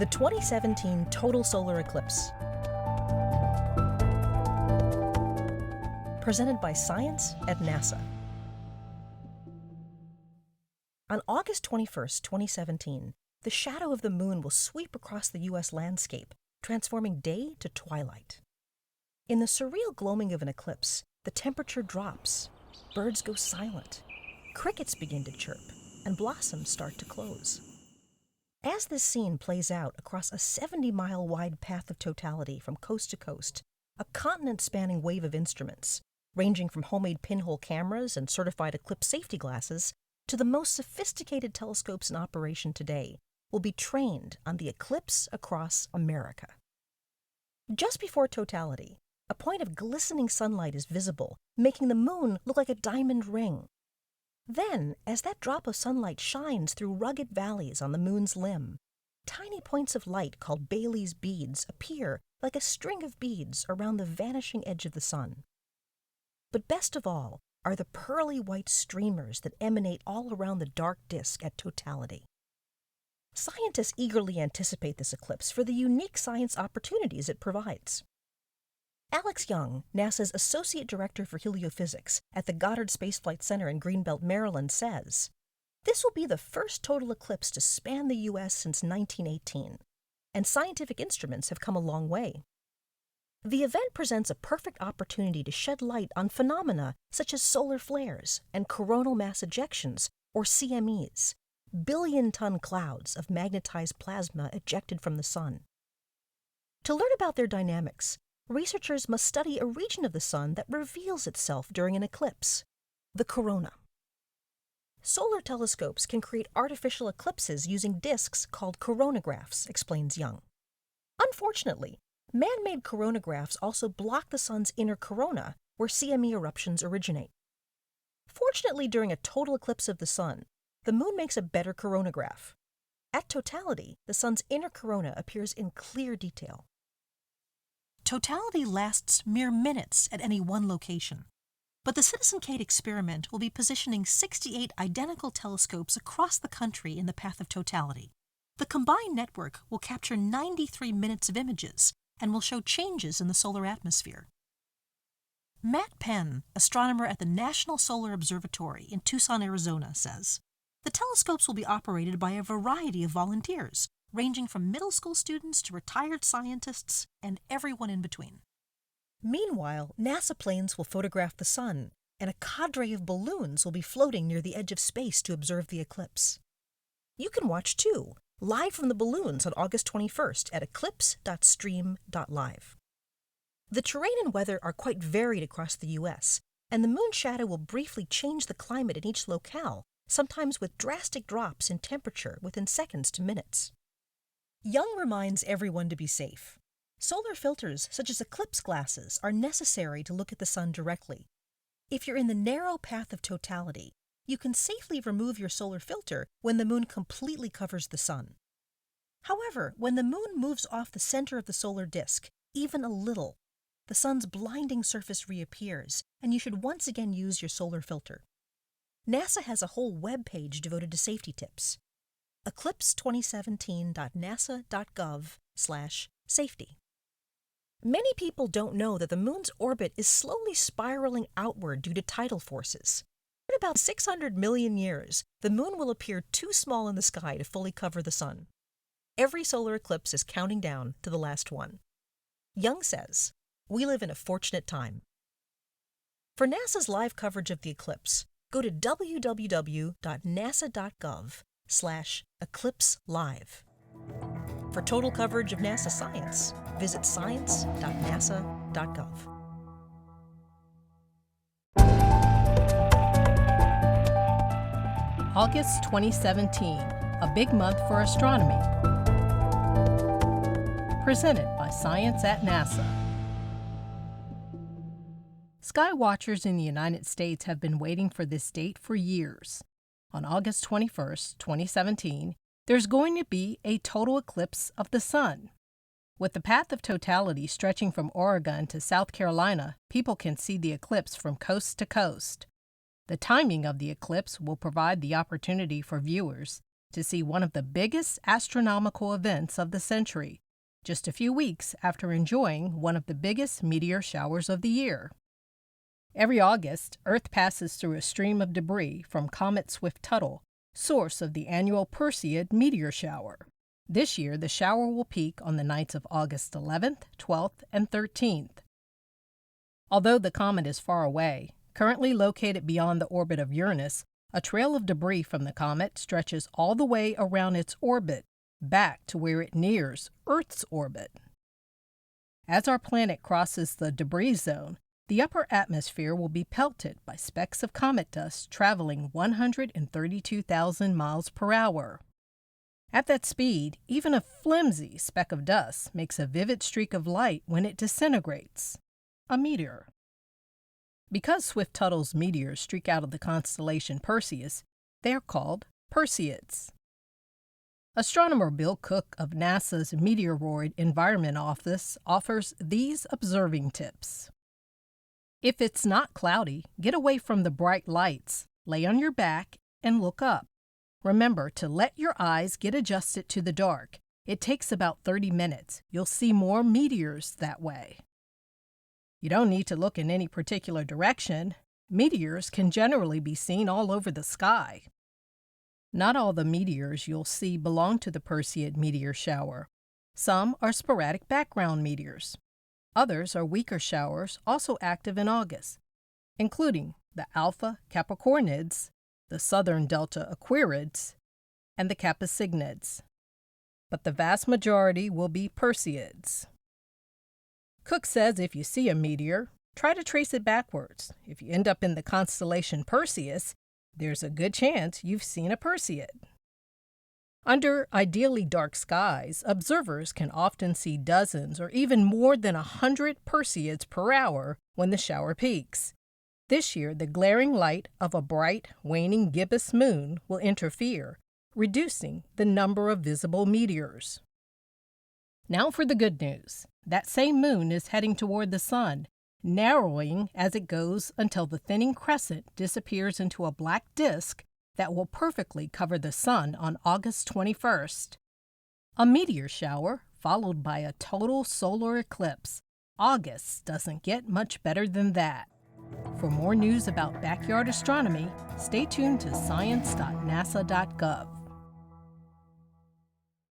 The 2017 total solar eclipse. Presented by Science at NASA. On August 21, 2017, the shadow of the moon will sweep across the U.S. landscape, transforming day to twilight. In the surreal gloaming of an eclipse, the temperature drops, birds go silent, crickets begin to chirp, and blossoms start to close. As this scene plays out across a 70-mile wide path of totality from coast to coast, a continent-spanning wave of instruments, ranging from homemade pinhole cameras and certified eclipse safety glasses to the most sophisticated telescopes in operation today, will be trained on the eclipse across America. Just before totality, a point of glistening sunlight is visible, making the moon look like a diamond ring. Then, as that drop of sunlight shines through rugged valleys on the moon's limb, tiny points of light called Bailey's beads appear like a string of beads around the vanishing edge of the sun. But best of all are the pearly white streamers that emanate all around the dark disk at totality. Scientists eagerly anticipate this eclipse for the unique science opportunities it provides. Alex Young, NASA's Associate Director for Heliophysics at the Goddard Space Flight Center in Greenbelt, Maryland, says, "This will be the first total eclipse to span the U.S. since 1918, and scientific instruments have come a long way. The event presents a perfect opportunity to shed light on phenomena such as solar flares and coronal mass ejections, or CMEs, billion-ton clouds of magnetized plasma ejected from the sun. To learn about their dynamics, researchers must study a region of the sun that reveals itself during an eclipse, the corona. Solar telescopes can create artificial eclipses using disks called coronagraphs," explains Young. Unfortunately, man-made coronagraphs also block the sun's inner corona, where CME eruptions originate. Fortunately, during a total eclipse of the sun, the moon makes a better coronagraph. At totality, the sun's inner corona appears in clear detail. Totality lasts mere minutes at any one location, but the Citizen Kate experiment will be positioning 68 identical telescopes across the country in the path of totality. The combined network will capture 93 minutes of images and will show changes in the solar atmosphere. Matt Penn, astronomer at the National Solar Observatory in Tucson, Arizona, says, "The telescopes will be operated by a variety of volunteers, ranging from middle school students to retired scientists and everyone in between." Meanwhile, NASA planes will photograph the sun, and a cadre of balloons will be floating near the edge of space to observe the eclipse. You can watch too, live from the balloons on August 21st at eclipse.stream.live. The terrain and weather are quite varied across the U.S., and the moon shadow will briefly change the climate in each locale, sometimes with drastic drops in temperature within seconds to minutes. Young reminds everyone to be safe. Solar filters, such as eclipse glasses, are necessary to look at the sun directly. If you're in the narrow path of totality, you can safely remove your solar filter when the moon completely covers the sun. However, when the moon moves off the center of the solar disk, even a little, the sun's blinding surface reappears, and you should once again use your solar filter. NASA has a whole web page devoted to safety tips. eclipse2017.nasa.gov/safety. Many people don't know that the moon's orbit is slowly spiraling outward due to tidal forces. In about 600 million years, the moon will appear too small in the sky to fully cover the sun. Every solar eclipse is counting down to the last one. Young says, "We live in a fortunate time." For NASA's live coverage of the eclipse, go to www.nasa.gov/eclipselive. For total coverage of NASA science, visit science.nasa.gov. August 2017, a big month for astronomy. Presented by Science at NASA. Sky watchers in the United States have been waiting for this date for years. On August 21st, 2017, there's going to be a total eclipse of the sun. With the path of totality stretching from Oregon to South Carolina, people can see the eclipse from coast to coast. The timing of the eclipse will provide the opportunity for viewers to see one of the biggest astronomical events of the century, just a few weeks after enjoying one of the biggest meteor showers of the year. Every August, Earth passes through a stream of debris from Comet Swift-Tuttle, source of the annual Perseid meteor shower. This year, the shower will peak on the nights of August 11th, 12th, and 13th. Although the comet is far away, currently located beyond the orbit of Uranus, a trail of debris from the comet stretches all the way around its orbit, back to where it nears Earth's orbit. As our planet crosses the debris zone, the upper atmosphere will be pelted by specks of comet dust traveling 132,000 miles per hour. At that speed, even a flimsy speck of dust makes a vivid streak of light when it disintegrates, a meteor. Because Swift-Tuttle's meteors streak out of the constellation Perseus, they are called Perseids. Astronomer Bill Cook of NASA's Meteoroid Environment Office offers these observing tips. If it's not cloudy, get away from the bright lights, lay on your back, and look up. Remember to let your eyes get adjusted to the dark. It takes about 30 minutes. You'll see more meteors that way. You don't need to look in any particular direction. Meteors can generally be seen all over the sky. Not all the meteors you'll see belong to the Perseid meteor shower. Some are sporadic background meteors. Others are weaker showers also active in August, including the Alpha Capricornids, the Southern Delta Aquarids, and the Kappa Cygnids. But the vast majority will be Perseids. Cook says if you see a meteor, try to trace it backwards. If you end up in the constellation Perseus, there's a good chance you've seen a Perseid. Under ideally dark skies, observers can often see dozens or even more than 100 Perseids per hour when the shower peaks. This year, the glaring light of a bright, waning gibbous moon will interfere, reducing the number of visible meteors. Now for the good news. That same moon is heading toward the sun, narrowing as it goes until the thinning crescent disappears into a black disk that will perfectly cover the sun on August 21st. A meteor shower followed by a total solar eclipse. August doesn't get much better than that. For more news about backyard astronomy, stay tuned to science.nasa.gov.